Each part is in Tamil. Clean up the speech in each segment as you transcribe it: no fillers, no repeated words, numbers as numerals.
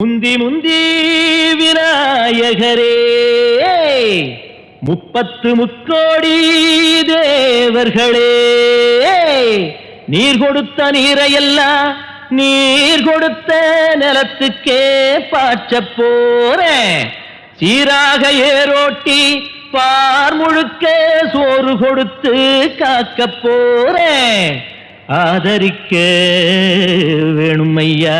முந்தி முந்தி விநாயகரே 30 முக்கோடி தேவர்களே நீர் கொடுத்த நீரையெல்லாம் நீர் கொடுத்த நிலத்துக்கே பாய்ச்ச போறேன் சீராக ஏரோட்டி பார் முழுக்க சோறு கொடுத்து காக்க போறேன் ஆதரிக்க வேணும் ஐயா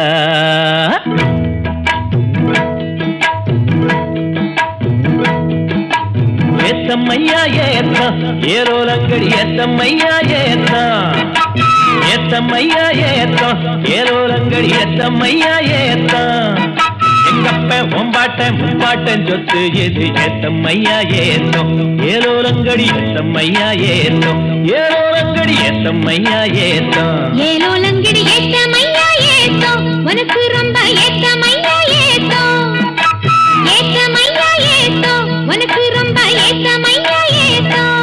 ஏத்தம்மையா ஏத்தம் ஏரோலங்கடி ஏத்தம்மையா ஏத்தம் ஏத்தம்மையா ஏத்தம் ஏரோலங்கடி ஏத்தம்மையா ஏத்தம் எங்கப்ப ஒம்பாட்டன் முப்பாட்டன் சொத்து எது ஏத்தம்மையா ஏத்தம் ஏரோலங்கடி ஏத்தம்மையா ஏத்தம் ஏரோலங்கடி ஏத்தம்மையா ஏத்தம் ஏரோலங்கடி ஏத்தம்மையா ஏத்தம் உனக்கு ரொம்ப ஏத்தம்மையா ஏத்தம் ஏத்தம்மையா ஏத்தம் உனக்கு ரொம்ப ஏத்தம்மையா ஏத்தம்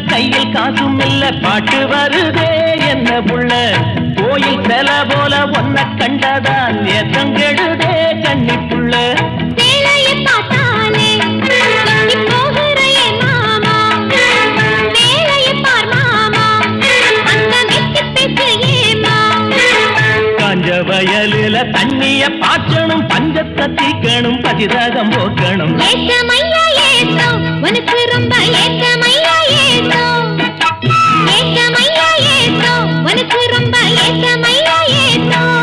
கையில் காசும் இல்ல பாட்டு வருதே என்ன புள்ள கோயில் செல போல ஒன்ன கண்டதான் ஏத்தங்கெடுதே கண்ணி புள்ள சேலையை பார்த்தாலே போகிறே மாமா சேலையை பார் மாமா அந்த வெட்டி பேசுமா காஞ்ச வயலில தண்ணிய பாய்ச்சணும் பஞ்சத்தை தீக்கணும் பதிராகம் போக்கணும் ஏத்தமையா ஏத்தம் உனக்கு ரொம்ப ஏத்தமையா ஏத்தம் ஏத்தமையா ஏத்தம் உனக்கு ரொம்ப ஏத்தமையா ஏத்தம்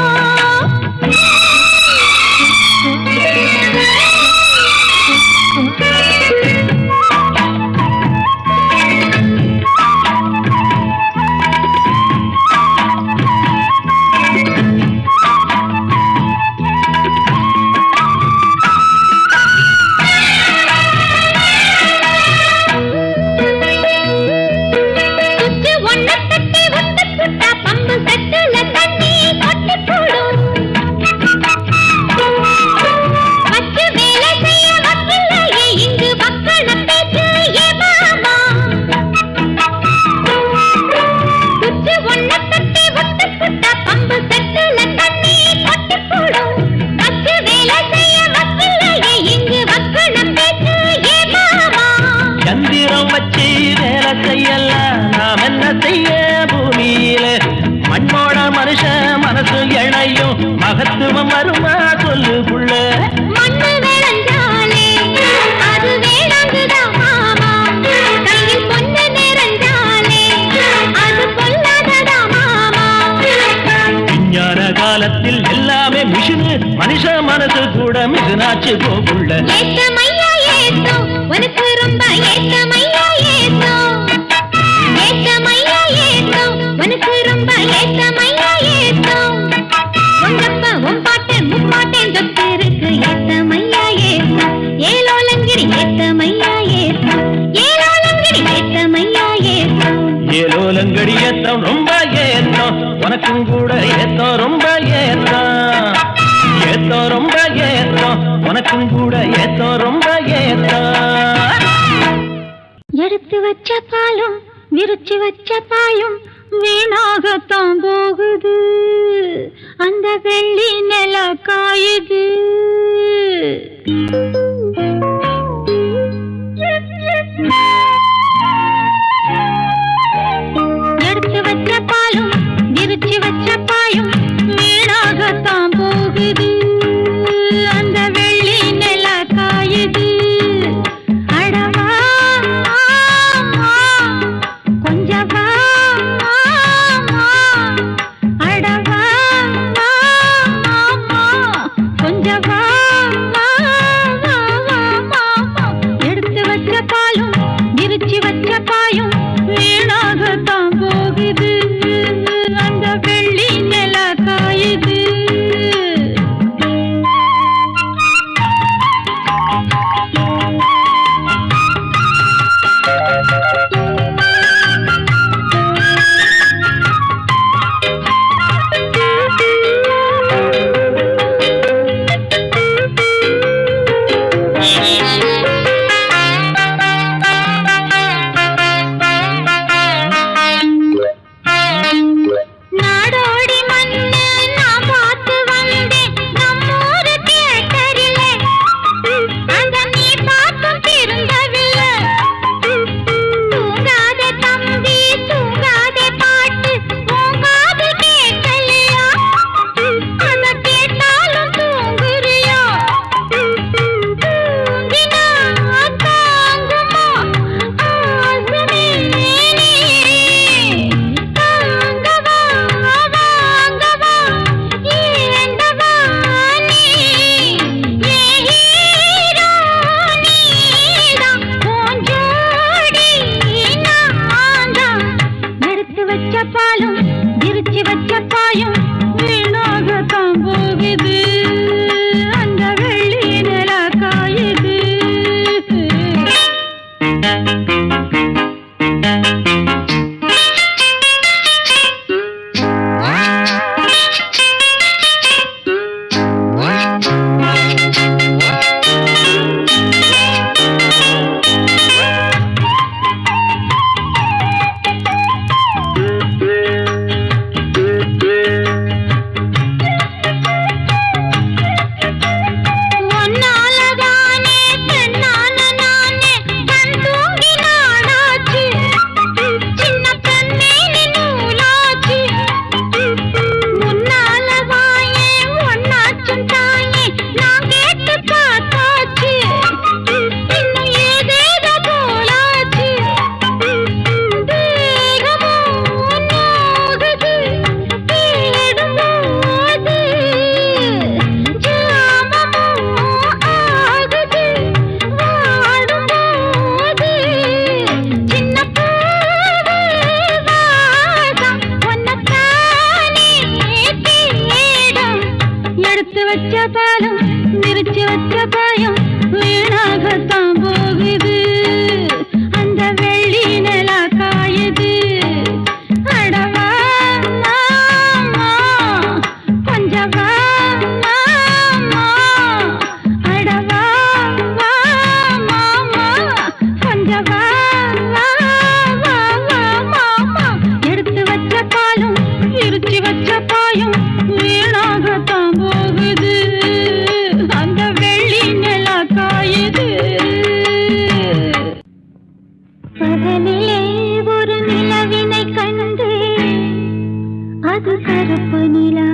மகத்துவம் வருமா சொல்லு புள்ள மண்ணு வேளஞ்சாலே அது வேளாங்குதான் மாமா கையில் பொண்ணு நிறைஞ்சாலே அது பொல்லாததா மாமா விஞ்ஞான காலத்தில் எல்லாமே மிஷினு மனுஷ மனசு கூட மிஷினாச்சு போகுள்ள ஏத்தமையா ஏத்தம் உனக்கு ரொம்ப ஏத்தமையா ஏத்தம் ஏத்தமையா ஏத்தம் உனக்கு ரொம்ப ஏத்தமையா ஏத்தம் உங்கப்ப உம்பாட்டன் முப்பாட்டன் சொத்து இருக்கு ஏத்தமையா ஏத்தம் ஏலோலங்கிரி ஏத்தமையா ஏத்தம் ஏலோலங்கிரி ஏத்தமையா ஏத்தம் ஏலோலங்கடி ஏத்தம் ரொம்ப ஏத்தம் உனக்கும் கூட ஏத்தம் ரொம்ப ஏத்தம் ஏத்தம் ரொம்ப ஏத்தம் உனக்கும் கூட ஏத்தம் ரொம்ப ஏத்தம் எடுத்து வச்ச பாலும் விரிச்சு வச்ச பாயும் வீணாகத்தான் போகுது அந்த வெள்ளி நில காயுது எடுத்து வச்ச பாலும் விரிச்சு வச்ச பாயும் வீணாகத்தான் போகுது அந்த வெள்ளி நில காயுது அடவா கொஞ்சவா பாலும் விரிச்சு வச்ச பாயும் வீணாகத்தான் போகுது அந்த வெள்ளி நில காயுது வச்ச பாலும் விரிச்சு வச்ச பாயும் வீணாகத்தான் போகுது அந்த வெள்ளி நில காயுது அடவா மாமா கொஞ்சம் வா மாமா அடவா வா மாமா கொஞ்சம் வா மாமா எடுத்து வச்ச பாலும் விரிச்சு வச்ச பாயும் வீணாகத்தான் போகுது அந்த வெள்ளி நில காயுது பகலிலே ஒரு நிலவினை கண்டு அது கருப்பு நிலா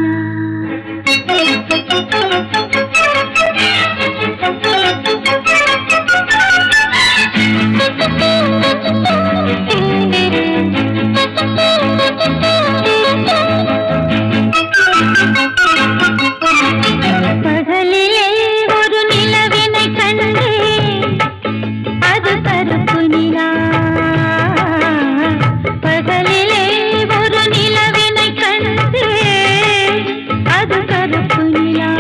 பகலிலே ஒரு நிலவினை கண்டு அது கருப்பு நிலா பகலிலே ஒரு நிலவினை கண்டு அது கருப்பு நிலா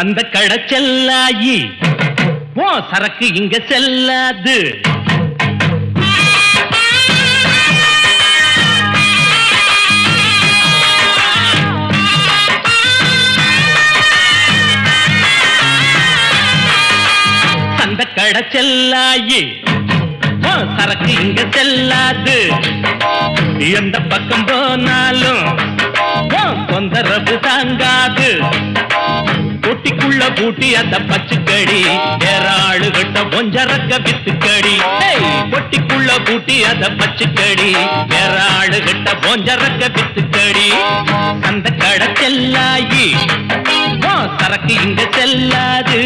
சந்த கடை செல்லாயி ஓ சரக்கு இங்க செல்லாது. சந்த கடை செல்லாயி ஓ சரக்கு இங்க செல்லாது. எந்த பக்கம் போனாலும் தொந்தரவு தாங்காது. பொட்டிக்குள்ள பூட்டி அந்த பச்சுக்கடி வேற ஆளுகிட்ட ஒஞ்சரக்க வித்துக்கடி. பொட்டிக்குள்ள பூட்டி அந்த பச்சுக்கடி வேற ஆளுகிட்ட ஒஞ்சரக்க வித்துக்கடி. அந்த கடை செல்லாயி ஓ சரக்கு இங்க செல்லாது.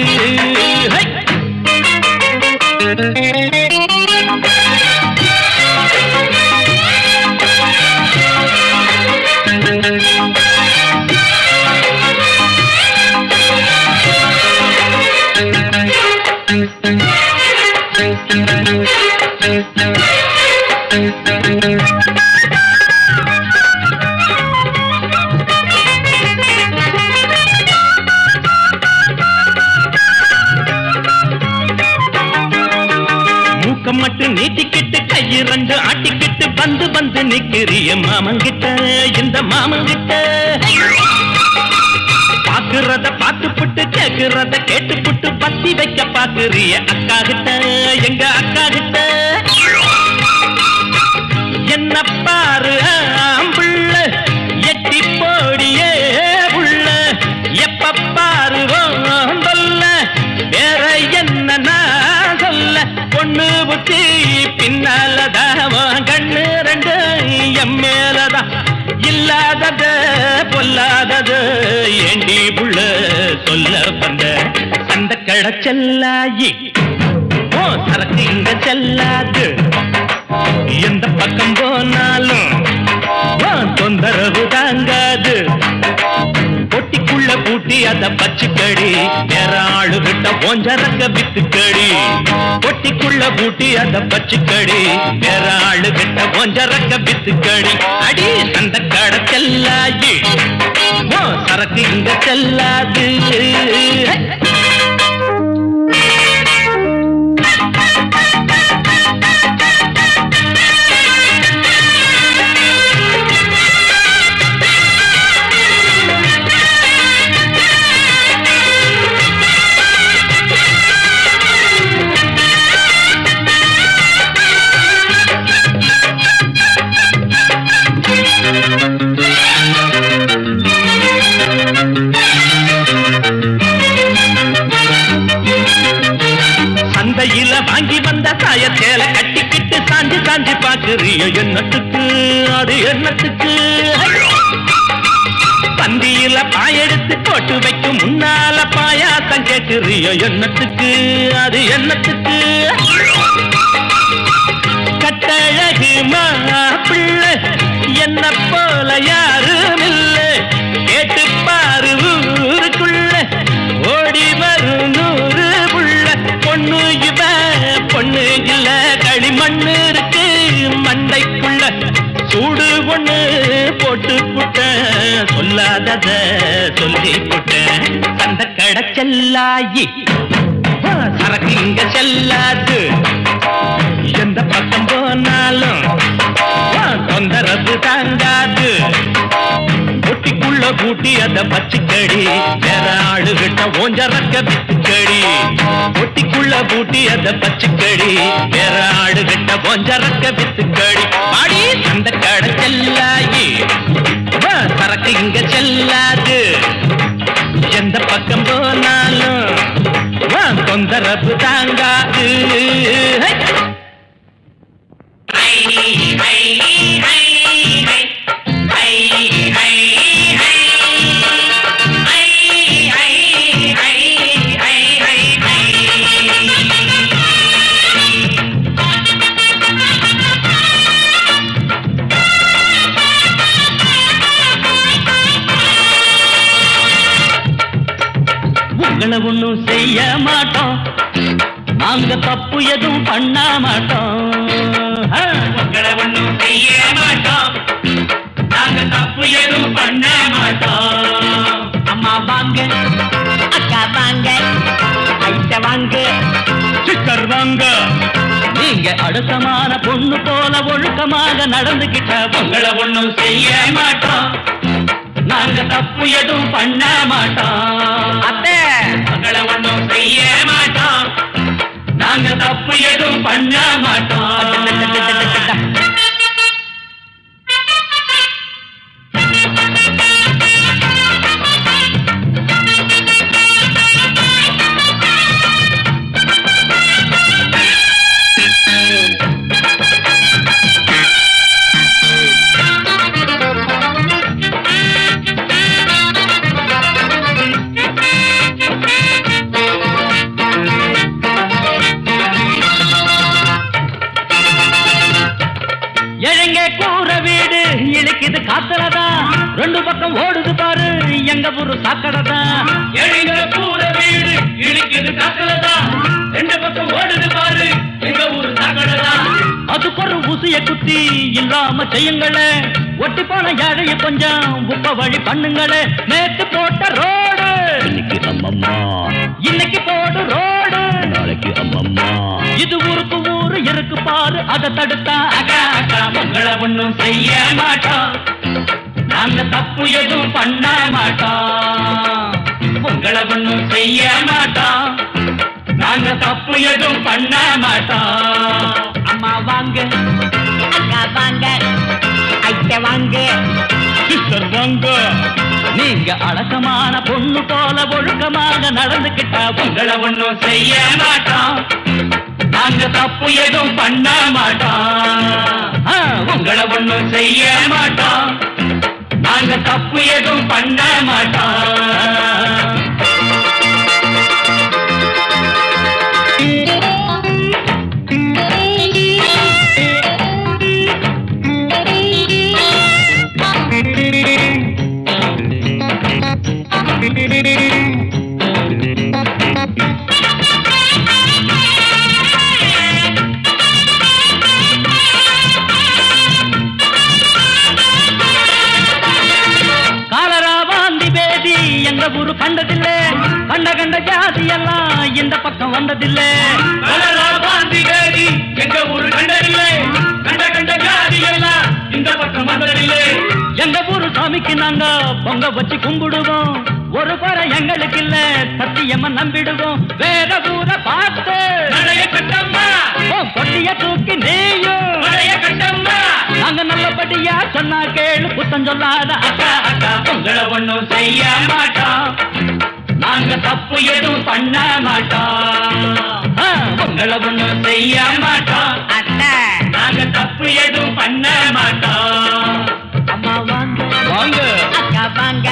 மூக்கம் மட்டும் நீட்டிக்கிட்டு கையிரண்டு ஆட்டிக்கிட்டு வந்து வந்து நிக்கிறிய மாமங்கிட்ட இந்த மாமங்கிட்ட. பாக்குறத பார்த்துப்புட்டு கேக்குறத கேட்டுப்புட்டு பத்தி வைக்க பாக்குறிய அக்கா கிட்ட எங்க அக்கா கிட்ட. என்ன பாரு ஆம்புள்ள எட்டி போடியே உள்ள எப்ப பாரு சொல்ல வேற என்ன நான் சொல்ல. பொண்ணு புத்தி பின்னாலதான் கண்ணு ரெண்டு எம் மேலதான் இல்லாதது பொல்லாதது ஏண்டி புள்ள சொல்ல வந்த. அந்த கடை செல்லாயி ஓ சரக்கு இங்க செல்லாது. எந்த பக்கம் போனாலும் தொந்தரவு தாங்காது. பொட்டிக்குள்ள பூட்டி அத பச்சுக்கடி வேற ஆளுகிட்ட ஒஞ்சரக்க வித்துக்கடி. பொட்டிக்குள்ள பூட்டி அத பச்சுக்கடி வேற ஆளுகிட்ட ஒஞ்சரக்க வித்துக்கடி. அடி அந்த கடை செல்லாயி ஓ சரக்கு இங்க செல்லாது. சந்தையில வாங்கி வந்த சாயத்தேல கட்டிக்கிட்டு சாஞ்சி சாஞ்சி பாக்குறியோ என்னத்துக்கு அது என்னத்துக்கு. பந்தியில பாயெடுத்து போட்டு வைக்கும் முன்னால பாயாசம் கேக்குறியோ என்னத்துக்கு அது என்னத்துக்கு. கட்டழகு மாப்பிள்ளை என்ன போல யாரும் இல்ல கேட்டு பாரு ஊருக்குள்ள ஓடி வரும் 100 புள்ள. பொண்ணு இவ பொண்ணு இல்ல களிமண்ணு இருக்கு மண்டைக்குள்ள. சூடு ஒண்ணு போட்டு புட்ட சொல்லாதத சொல்லி புட்ட. அந்த கடை செல்லாயி சரக்கு இங்க செல்லாது. எந்த பக்கம் போனாலும் தொந்தரவு தாங்காது. பொட்டிக்குள்ள பூட்டி அத பச்சுக்கடி வேற ஆளுகிட்ட ஓஞ்சரக்க வித்துக்கடி. பொட்டிக்குள்ள பூட்டி அத பச்சுக்கடி வேற ஆளுகிட்ட ஓஞ்சரக்க வித்துக்கடி. பாடி அந்த கடை செல்லாயி சரக்கு இங்க செல்லாது. எந்த பக்கம் போனாலும் தொந்தரவு தாங்காது. உங்களை ஒண்ணும் செய்ய மாட்டோம் நாங்க தப்பு எதுவும் பண்ண மாட்டோம். உங்களை ஒண்ணும் செய்ய மாட்டோம் நாங்க தப்பு எதுவும் பண்ண மாட்டோம். அம்மா வாங்க அக்கா வாங்க ஐட்ட வாங்க சிக்கர் வாங்க நீங்க அடுத்தமான பொண்ணு போல ஒழுக்கமாக நடந்துகிட்ட உங்களை ஒண்ணும் செய்ய மாட்டோம் நாங்க தப்பு எதுவும் பண்ண மாட்டோம் அத்தை உங்களை ஒண்ணும் செய்ய மாட்டோம் நாங்க தப்பு எதுவும் பண்ண மாட்டோம் இழுக்குது காத்தலதான் ரெண்டு பக்கம் ஓடுது பாரு எங்க ஊரு சாக்கடைதான் எங்க கூற வீடு இழுக்குது காத்தலதான் ரெண்டு பக்கம் ஓடுது பாரு எங்க ஊரு சாக்கடைதான் அதுக்கு ஒரு ஊசிய குத்தி இல்லாம செய்யுங்களே ஒட்டி போன ஏழைய கொஞ்சம் உப்ப வழி பண்ணுங்களே நேத்து போட்ட ரோடு இன்னைக்கு அம்மம்மா இன்னைக்கு போடு ரோடு நாளைக்கு அம்மம்மா இது ஊருக்கு ஊரு இருக்கு பாரு அதை தடுத்தா அக்கா அக்கா உங்களை ஒண்ணும் செய்ய மாட்டோம் நாங்க தப்பு எதுவும் பண்ண மாட்டோம் உங்களை ஒண்ணும் செய்ய மாட்டோம் நாங்க தப்பு எதுவும் பண்ண மாட்டோம் அம்மா வாங்க அக்கா வாங்க ஐட்ட வாங்க சிஸ்டர் வாங்க நீங்க அடக்கமான பொண்ணு போல ஒழுக்கமாக நடந்துகிட்டா உங்களை ஒண்ணும் செய்ய மாட்டோம் நாங்க தப்பு எதுவும் பண்ண மாட்டோம் உங்களை ஒண்ணும் செய்ய மாட்டோம் நாங்க தப்பு எதுவும் பண்ண மாட்டோம் ஊரு கண்டதில்லை கண்ட கண்ட ஜாதி எல்லாம் இந்த பக்கம் வந்ததில்லை எங்க ஊரு கண்டதில்லை கண்ட கண்ட ஜாதி எல்லாம் இந்த பக்கம் வந்ததில்லை எங்க ஊரு சாமிக்கு நாங்க பொங்க வச்சு கும்பிடுவோம் ஒரு குறை எங்களுக்கு இல்ல சத்தியமா நம்பிடுவோம் வேற ஊரை பார்த்து கட்டம்மா பொட்டிய தூக்கி நீயும் கட்டம்மா நாங்க நல்லபடியா சொன்னா கேளு புத்தம் சொல்லாத அக்கா அக்கா உங்களை ஒண்ணும் செய்ய மாட்டோம் நாங்க தப்பு எதுவும் பண்ண மாட்டோம் உங்களை ஒண்ணும் செய்ய மாட்டோம் அத்தை நாங்க தப்பு எதுவும் பண்ண மாட்டோம் அம்மா வாங்க வாங்க அக்கா வாங்க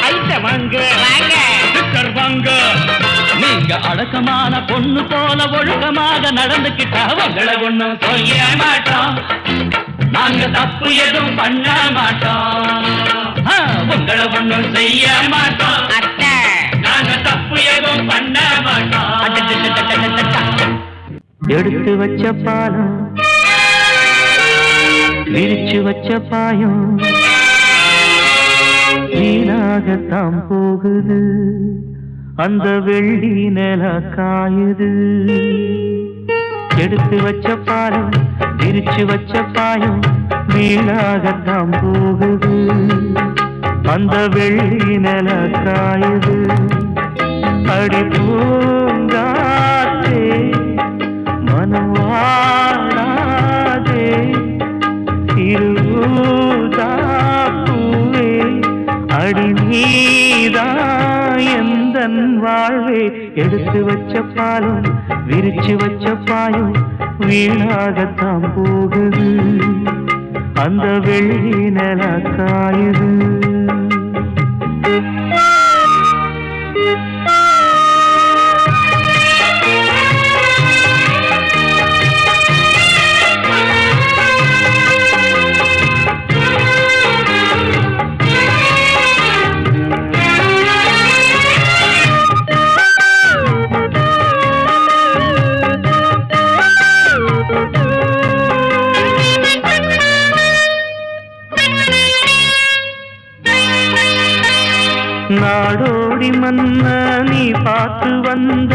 ஐட்ட வாங்க வாங்க சிஸ்டர் வாங்க நீங்க அடக்கமான பொண்ணு போல ஒழுக்கமாக நடந்துகிட்டா உங்களை ஒண்ணும் செய்ய மாட்டோம் நாங்க தப்பு எதுவும் பண்ண மாட்டோம் உங்களை ஒண்ணும் செய்ய மாட்டோம் அத்தை நாங்க தப்பு எதுவும் பண்ண மாட்டோம் எடுத்து வச்ச பாலம் விரிச்சு வச்ச பாயம் வீணாகத்தான் போகுது அந்த வெள்ளி நில காயுது எடுத்து வச்ச பாலம் விரிச்சு வச்ச பாயம் வீணாகத்தான் போகுது அந்த வெள்ளி நில காயுது அடி பூங்காத்தே மனம் வாடாதே திருதாப்பூவே அடி நீதா எந்தன் வாழ்வே எடுத்து வச்ச பாலும் விரிச்சு வச்ச பாயும் வீணாகத்தான் போகுது அந்த வெள்ளி நில காயுது நாடோடி மன்ன நீ பார்த்து வந்த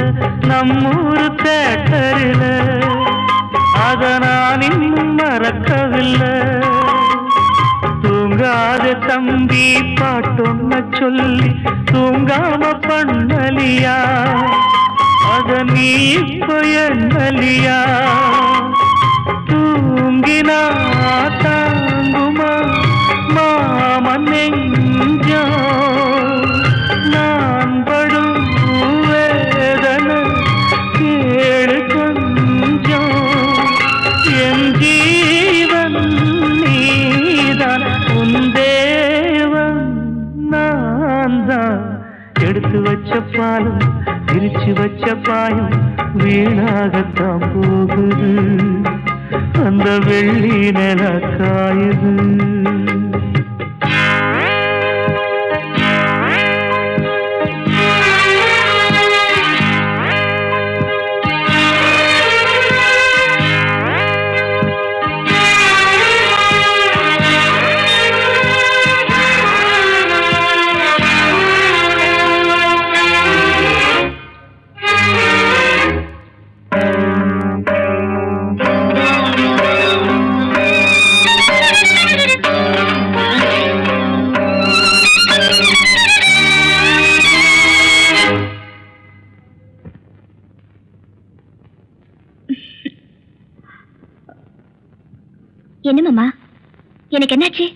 நம்மூரு தேட்டரில அத நான் இன்னும் மறக்கவில்லை. தூங்காத தம்பி பாட்டொன்ன சொல்லி தூங்காம பண்ணலியா அத நீ இப்ப எண்ணலியா? தூங்கினா தாங்குமா மாமன் நெஞ்சோ நான் படும் வேதனை கேடு கொஞ்சம். என் ஜீவன் நீதான் உன் தேவன் நான் தான். எடுத்து வச்ச பாலும் பிரிச்சு வச்ச பாயும் வீணாகத்தான் போகுது. அந்த வெள்ளி நில காயுது. என்ன மாமா, எனக்கு என்னாச்சு?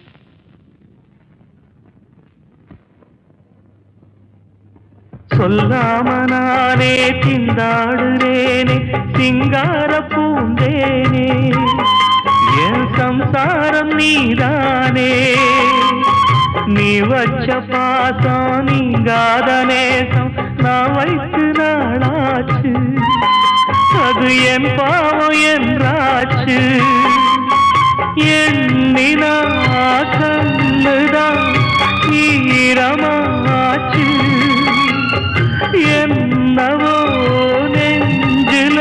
சொல்லாம நானே திண்டாடுறேனே சிங்கார பூந்தேனே. என் சம்சாரம் நீதானே. நீ வச்ச பாசம் நீங்காத நேசம் நான் வைத்து நாளாச்சு. அது என் பாவம் என்றாச்சு. எண்ணினா கண்ணுதான் ஈரமாச்சு. என்னவோ நெஞ்சில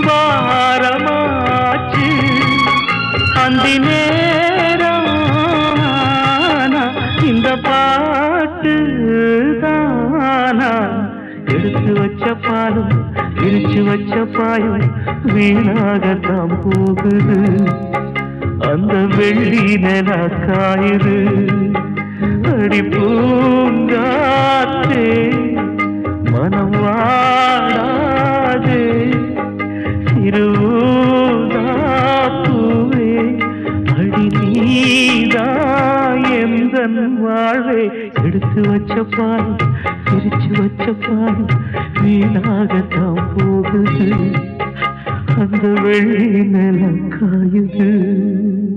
பாரமாச்சு. அந்தி நேரம் இந்த பாட்டு தானா? எடுத்து வச்ச பாலும் பிரிச்சு வச்ச பாயும் வீணாகத்தான் போகுது. அந்த வெள்ளி நில காயுது. அடி பூங்காத்தே மனம் வாடாதே சிறுதாப்பூவே அடி நீதா எந்தன் வாழ்வே. எடுத்து வச்ச பால் பிரிச்சு வச்ச பால் வீணாகத்தான் போகுது. அந்த வெள்ளி நில காயுது.